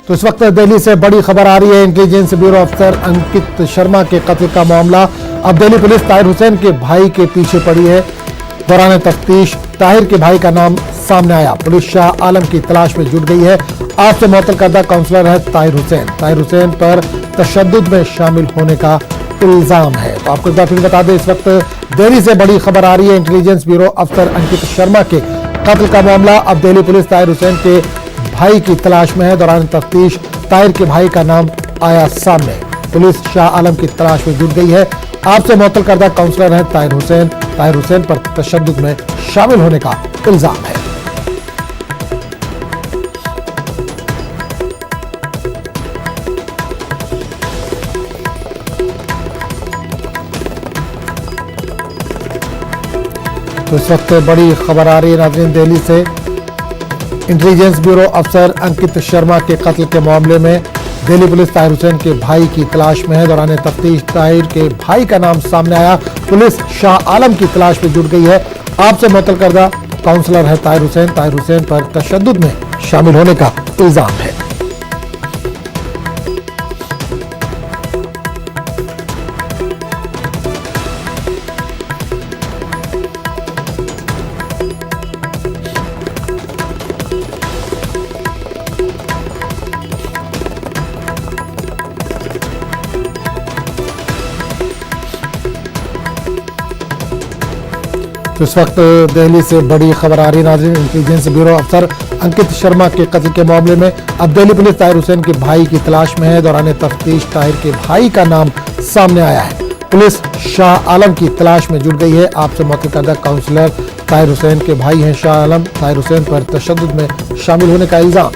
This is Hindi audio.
तो इस वक्त दिल्ली से बड़ी खबर आ रही है। इंटेलिजेंस ब्यूरो अफसर अंकित शर्मा के कत्ल का मामला अब दिल्ली पुलिस ताहिर हुसैन के भाई के पीछे पड़ी है। दौरान तफ्तीश ताहिर के भाई का नाम सामने आया। पुलिस शाह आलम की तलाश में जुट गई है। आज से मुअत्तल करदा काउंसलर है ताहिर हुसैन। ताहिर हुसैन पर तशद्दुद में शामिल होने का इल्जाम है। तो आपको एक बार फिर बता दें, इस वक्त दिल्ली से बड़ी खबर आ रही है। इंटेलिजेंस ब्यूरो अफसर अंकित शर्मा के कत्ल का मामला अब दिल्ली पुलिस ताहिर हुसैन के भाई की तलाश में है। दौरान तफ्तीश ताहिर के भाई का नाम आया सामने। पुलिस शाह आलम की तलाश में जुट गई है। आपसे मुअत्तल करदा काउंसलर है ताहिर हुसैन। ताहिर हुसैन पर तशद्दुद में शामिल होने का इल्जाम है। तो इस वक्त बड़ी खबर आ रही है नाज़रीन दिल्ली से। इंटेलिजेंस ब्यूरो अफसर अंकित शर्मा के कत्ल के मामले में दिल्ली पुलिस ताहिर हुसैन के भाई की तलाश में है। दौरान तफ्तीश ताहिर के भाई का नाम सामने आया। पुलिस शाह आलम की तलाश में जुट गई है। आपसे मुअत्तल करदा काउंसलर है ताहिर हुसैन। ताहिर हुसैन पर तशद्दुद में शामिल होने का इल्जाम है। तो इस वक्त दिल्ली से बड़ी खबर आ रही है नाज़रीन। इंटेलिजेंस ब्यूरो अफसर अंकित शर्मा के कत्ल के मामले में अब दिल्ली पुलिस ताहिर हुसैन के भाई की तलाश में है। दौरान तफ्तीश ताहिर के भाई का नाम सामने आया है। पुलिस शाह आलम की तलाश में जुट गई है। आपसे मुअत्तल करदा काउंसलर ताहिर हुसैन के भाई हैं शाह आलम। ताहिर हुसैन पर तशद्दुद में शामिल होने का इल्जाम।